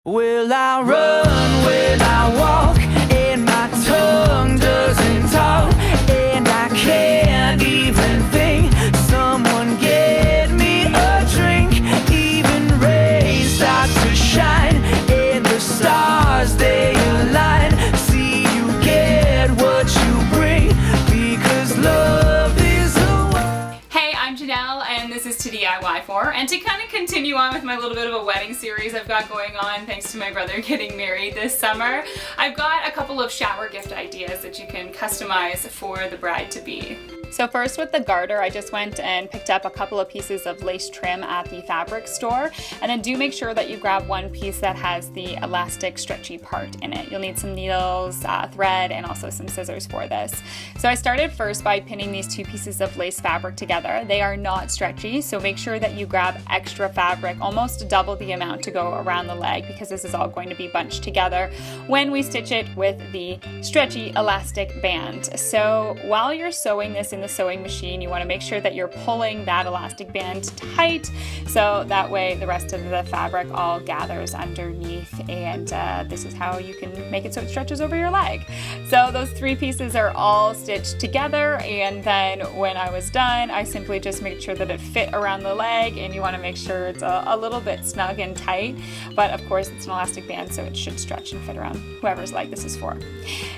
Will I run? Will I walk? And my tongue doesn't talk, and I can't even think. Someone get me a drink. Even rays start to shine, and the stars they align. See, you get what you bring, because love is a way. Hey, I'm Janelle, and this is toDIYfor, and to kind of continue on with my little bit of a wedding series I've got going on thanks to my brother getting married this summer, I've got a couple of shower gift ideas that you can customize for the bride-to-be. So first, with the garter, I just went and picked up a couple of pieces of lace trim at the fabric store, and then do make sure that you grab one piece that has the elastic stretchy part in it. You'll need some needles, thread, and also some scissors for this. So I started first by pinning these two pieces of lace fabric together. They are not stretchy, so make sure that you grab extra fabric, almost double the amount, to go around the leg, because this is all going to be bunched together when we stitch it with the stretchy elastic band. So while you're sewing this in the sewing machine, you want to make sure that you're pulling that elastic band tight, so that way the rest of the fabric all gathers underneath, and this is how you can make it so it stretches over your leg. So those three pieces are all stitched together, and then when I was done, I simply just made sure that it fit around the leg, and you want to make sure it's a little bit snug and tight, but of course it's an elastic band, so it should stretch and fit around whoever's leg this is for.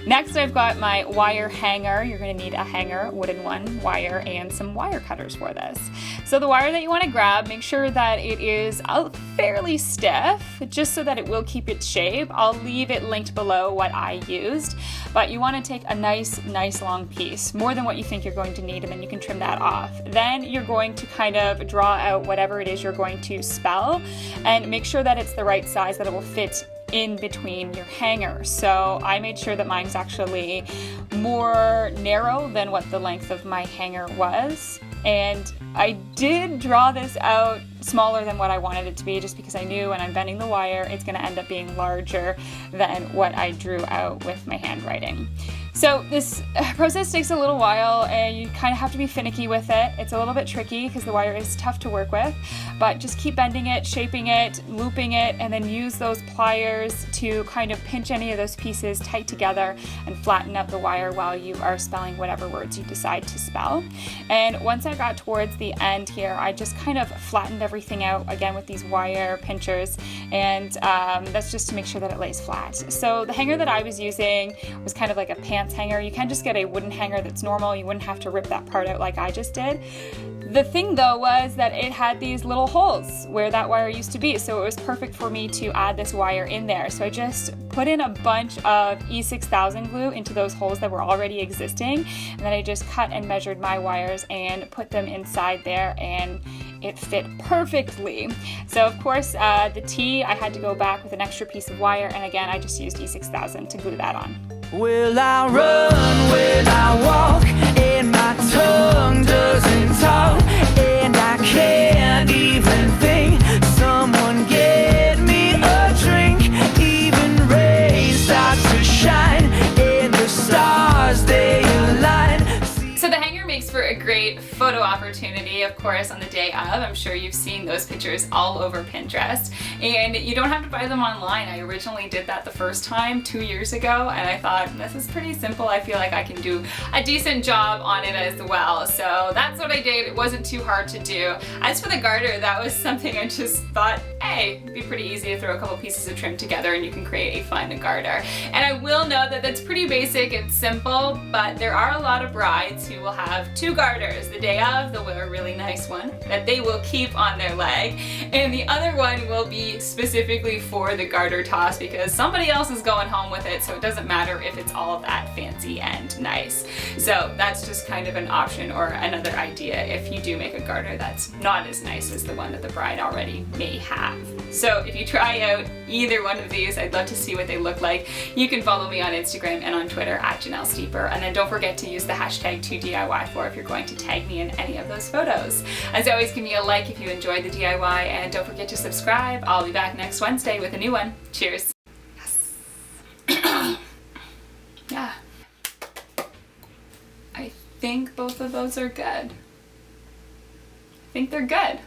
Next, I've got my wire hanger. You're going to need a hanger, wooden one, wire, and some wire cutters for this. So the wire that you want to grab, make sure that it is fairly stiff, just so that it will keep its shape. I'll leave it linked below what I used, but you want to take a nice long piece, more than what you think you're going to need, and then you can trim that off. Then you're going to kind of draw out whatever it is you're going to spell, and make sure that it's the right size, that it will fit in between your hanger. So I made sure that mine's actually more narrow than what the length of my hanger was, and I did draw this out smaller than what I wanted it to be, just because I knew when I'm bending the wire it's going to end up being larger than what I drew out with my handwriting. So this process takes a little while, and you kind of have to be finicky with it. It's a little bit tricky because the wire is tough to work with, but just keep bending it, shaping it, looping it, and then use those pliers to kind of pinch any of those pieces tight together and flatten out the wire while you are spelling whatever words you decide to spell. And once I got towards the end here, I just kind of flattened everything out again with these wire pinchers, and that's just to make sure that it lays flat. So the hanger that I was using was kind of like a pants hanger. You can just get a wooden hanger that's normal. You wouldn't have to rip that part out like I just did. The thing though was that it had these little holes where that wire used to be, so it was perfect for me to add this wire in there. So I just put in a bunch of E6000 glue into those holes that were already existing, and then I just cut and measured my wires and put them inside there, and it fit perfectly. So of course the T, I had to go back with an extra piece of wire, and again I just used E6000 to glue that on. Will I run? Will I walk? And my tongue doesn't talk, and I can't even think. Someone get me a drink. Even rays start to shine, and the stars they align. So the hanger makes for a great photo opportunity, of course, on the day of. I'm sure you've seen those pictures all over Pinterest, and you don't have to buy them online. I originally did that the first time 2 years ago, and I thought, this is pretty simple. I feel like I can do a decent job on it as well. So that's what I did. It wasn't too hard to do. As for the garter, that was something I just thought, hey, it'd be pretty easy to throw a couple pieces of trim together and you can create a fun garter. And I will note that that's pretty basic and simple, but there are a lot of brides who will have two garters. The day of, they'll wear a really nice one that they will keep on their leg, and the other one will be specifically for the garter toss because somebody else is going home with it, so it doesn't matter if it's all that fancy and nice. So that's just kind of an option or another idea if you do make a garter that's not as nice as the one that the bride already may have. So if you try out either one of these, I'd love to see what they look like. You can follow me on Instagram and on Twitter at Janelle Steeper, and then don't forget to use the hashtag toDIYfor if you're going to tag me in any of those photos. As always, give me a like if you enjoyed the DIY, and don't forget to subscribe. I'll be back next Wednesday with a new one. Cheers. Yes. Yeah. I think both of those are good. I think they're good.